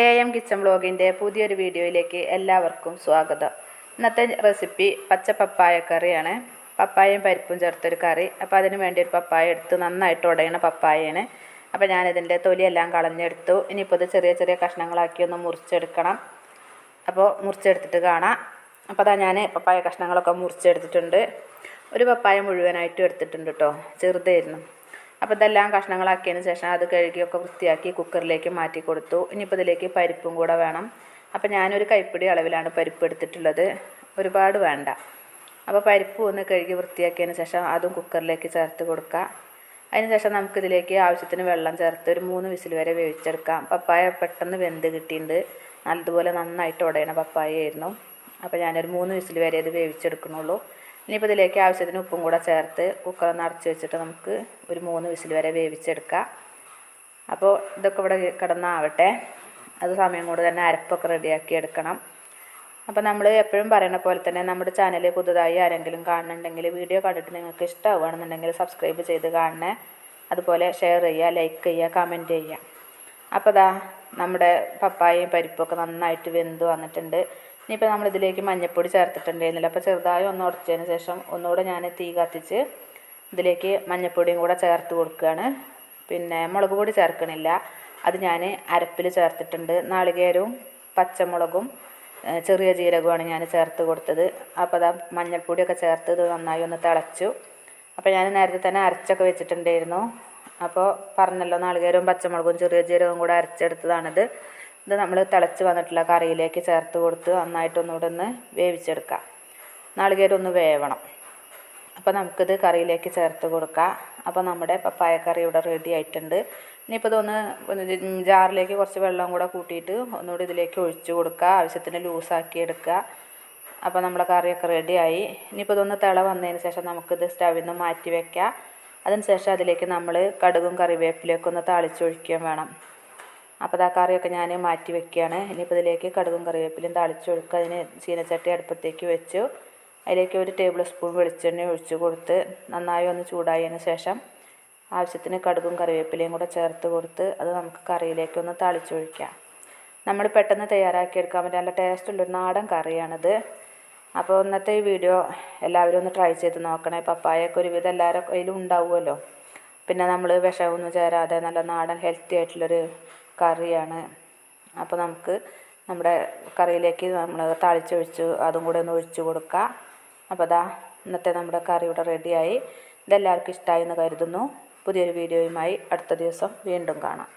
AM kitchen വ്ലോഗിൻ്റെ പുതിയൊരു വീഡിയോയിലേക്ക് എല്ലാവർക്കും സ്വാഗതം. ഇന്നത്തെ റെസിപ്പി പച്ച പപ്പായ കറിയാണ്. പപ്പായയും പരിപ്പും ചേർത്തൊരു കറി. അപ്പോൾ അതിന് വേണ്ടി ഒരു പപ്പായ എടുത്ത് നന്നായിട്ട് ഉടയണ പപ്പായയാണ്. അപ്പോൾ ഞാനിതിൻ്റെ തൊലിയെല്ലാം കളഞ്ഞെടുത്തു. ഇനിയിപ്പോൾ ഇത് ചെറിയ ചെറിയ കഷ്ണങ്ങളാക്കി ഒന്ന് മുറിച്ചെടുക്കണം. അപ്പോൾ മുറിച്ചെടുത്തിട്ട് കാണാം. അപ്പോൾ അതാ ഞാൻ പപ്പായ കഷ്ണങ്ങളൊക്കെ മുറിച്ചെടുത്തിട്ടുണ്ട്. ഒരു പപ്പായ മുഴുവനായിട്ടും എടുത്തിട്ടുണ്ട് കേട്ടോ, ചെറുതായിരുന്നു. അപ്പോൾ ഇതെല്ലാം കഷ്ണങ്ങളാക്കിയതിന് ശേഷം അത് കഴുകിയൊക്കെ വൃത്തിയാക്കി കുക്കറിലേക്ക് മാറ്റി കൊടുത്തു. ഇനിയിപ്പോൾ ഇതിലേക്ക് പരിപ്പും കൂടെ വേണം. അപ്പോൾ ഞാനൊരു കൈപ്പിടി അളവിലാണ് പരിപ്പ് എടുത്തിട്ടുള്ളത്, ഒരുപാട് വേണ്ട. അപ്പോൾ പരിപ്പ് ഒന്ന് കഴുകി വൃത്തിയാക്കിയതിന് ശേഷം അതും കുക്കറിലേക്ക് ചേർത്ത് കൊടുക്കുക. അതിന് ശേഷം നമുക്കിതിലേക്ക് ആവശ്യത്തിന് വെള്ളം ചേർത്ത് ഒരു 3 വിസിൽ വരെ വേവിച്ചെടുക്കാം. പപ്പായ പെട്ടെന്ന് വെന്ത് കിട്ടിയിട്ടുണ്ട്. നല്ലതുപോലെ നന്നായിട്ട് ഉടയണ പപ്പായയായിരുന്നു. അപ്പോൾ ഞാനൊരു 3 വിസിൽ വരെ ഇത് വേവിച്ചെടുക്കണുള്ളൂ. ഇനിയിപ്പോൾ ഇതിലേക്ക് ആവശ്യത്തിന് ഉപ്പും കൂടെ ചേർത്ത് കുക്കറൊന്ന് അടച്ച് വെച്ചിട്ട് നമുക്ക് ഒരു 3 വിസിൽ വരെ വേവിച്ചെടുക്കാം. അപ്പോൾ ഇതൊക്കെ ഇവിടെ കിടന്നാവട്ടെ. അത് സമയം കൊണ്ട് തന്നെ അരപ്പൊക്കെ റെഡിയാക്കി എടുക്കണം. അപ്പോൾ നമ്മൾ എപ്പോഴും പറയുന്ന പോലെ തന്നെ നമ്മുടെ ചാനൽ പുതുതായി ആരെങ്കിലും കാണുന്നുണ്ടെങ്കിൽ വീഡിയോ കണ്ടിട്ട് നിങ്ങൾക്ക് ഇഷ്ടമാവുകയാണെന്നുണ്ടെങ്കിൽ സബ്സ്ക്രൈബ് ചെയ്ത് കാണണേ. അതുപോലെ ഷെയർ ചെയ്യുക, ലൈക്ക് ചെയ്യുക, കമൻറ്റ് ചെയ്യുക. അപ്പോൾ ദാ നമ്മുടെ പപ്പായയും പരിപ്പൊക്കെ നന്നായിട്ട് വെന്ത് വന്നിട്ടുണ്ട്. ഇനിയിപ്പോൾ നമ്മളിതിലേക്ക് മഞ്ഞൾപ്പൊടി ചേർത്തിട്ടുണ്ടായിരുന്നില്ല. അപ്പോൾ ചെറുതായി ഒന്ന് ഉടച്ചതിന് ശേഷം ഒന്നുകൂടെ ഞാൻ തീ കത്തിച്ച് ഇതിലേക്ക് മഞ്ഞൾപ്പൊടിയും കൂടെ ചേർത്ത് കൊടുക്കുകയാണ്. പിന്നെ മുളക് പൊടി ചേർക്കണില്ല, അത് ഞാൻ അരപ്പിൽ ചേർത്തിട്ടുണ്ട്. നാളികേരവും പച്ചമുളകും ചെറിയ ജീരകവുമാണ് ഞാൻ ചേർത്ത് കൊടുത്തത്. അപ്പോൾ അതാ മഞ്ഞൾപ്പൊടിയൊക്കെ ചേർത്ത് ഇത് നന്നായി ഒന്ന് തിളച്ചു. അപ്പോൾ ഞാൻ നേരത്തെ തന്നെ അരച്ചൊക്കെ വെച്ചിട്ടുണ്ടായിരുന്നു. അപ്പോൾ പറഞ്ഞല്ലോ, നാളികേരവും പച്ചമുളകും ചെറിയ ജീരകവും കൂടെ അരച്ചെടുത്തതാണിത്. ഇത് നമ്മൾ തിളച്ച് വന്നിട്ടുള്ള കറിയിലേക്ക് ചേർത്ത് കൊടുത്ത് നന്നായിട്ടൊന്നുകൂടെ ഒന്ന് വേവിച്ചെടുക്കാം. നാളികേരം ഒന്ന് വേവണം. അപ്പോൾ നമുക്കിത് കറിയിലേക്ക് ചേർത്ത് കൊടുക്കാം. അപ്പോൾ നമ്മുടെ പപ്പായ കറി ഇവിടെ റെഡി ആയിട്ടുണ്ട്. ഇനിയിപ്പോൾ ഇതൊന്ന് ജാറിലേക്ക് കുറച്ച് വെള്ളം കൂടെ കൂട്ടിയിട്ട് ഒന്നുകൂടി ഇതിലേക്ക് ഒഴിച്ച് കൊടുക്കുക. ആവശ്യത്തിന് ലൂസാക്കി എടുക്കുക. അപ്പോൾ നമ്മുടെ കറിയൊക്കെ റെഡിയായി. ഇനിയിപ്പോൾ ഇതൊന്ന് തിള വന്നതിന് ശേഷം നമുക്കിത് സ്റ്റവിൽ നിന്ന് മാറ്റി വയ്ക്കാം. അതിന് ശേഷം അതിലേക്ക് നമ്മൾ കടുകും കറിവേപ്പിലയൊക്കെ ഒന്ന് താളിച്ചൊഴിക്കുകയും വേണം. അപ്പോൾ ആ കറിയൊക്കെ ഞാൻ മാറ്റി വെക്കുകയാണ്. ഇനിയിപ്പോൾ ഇതിലേക്ക് കടുകും കറിവേപ്പിലയും താളിച്ചൊഴിക്കുക. അതിന് ചീനച്ചട്ടി അടുപ്പത്തേക്ക് വെച്ചു. അതിലേക്ക് 1 ടേബിൾ സ്പൂൺ വെളിച്ചെണ്ണ ഒഴിച്ച് കൊടുത്ത് നന്നായി ഒന്ന് ചൂടായതിന് ശേഷം ആവശ്യത്തിന് കടുകും കറിവേപ്പിലയും കൂടെ ചേർത്ത് കൊടുത്ത് അത് നമുക്ക് കറിയിലേക്കൊന്ന് താളിച്ചൊഴിക്കാം. നമ്മൾ പെട്ടെന്ന് തയ്യാറാക്കിയെടുക്കാൻ പറ്റും നല്ല ടേസ്റ്റുള്ളൊരു നാടൻ കറിയാണിത്. അപ്പോൾ ഇന്നത്തെ ഈ വീഡിയോ എല്ലാവരും ഒന്ന് ട്രൈ ചെയ്ത് നോക്കണേ. പപ്പായൊക്കെ ഒരുവിധം എല്ലാവരും കയ്യിലും ഉണ്ടാവുമല്ലോ. പിന്നെ നമ്മൾ വിഷമൊന്നും ചേരാതെ നല്ല നാടൻ ഹെൽത്തി ആയിട്ടുള്ളൊരു കറിയാണ്. അപ്പോൾ നമുക്ക് നമ്മുടെ കറിയിലേക്ക് നമ്മൾ താളിച്ചൊഴിച്ച് അതും കൂടെ ഒന്ന് ഒഴിച്ച് കൊടുക്കുക. അപ്പോൾ അതാ ഇന്നത്തെ നമ്മുടെ കറി ഇവിടെ റെഡിയായി. ഇതെല്ലാവർക്കും ഇഷ്ടമായി എന്ന് കരുതുന്നു. പുതിയൊരു വീഡിയോയുമായി അടുത്ത ദിവസം വീണ്ടും കാണാം.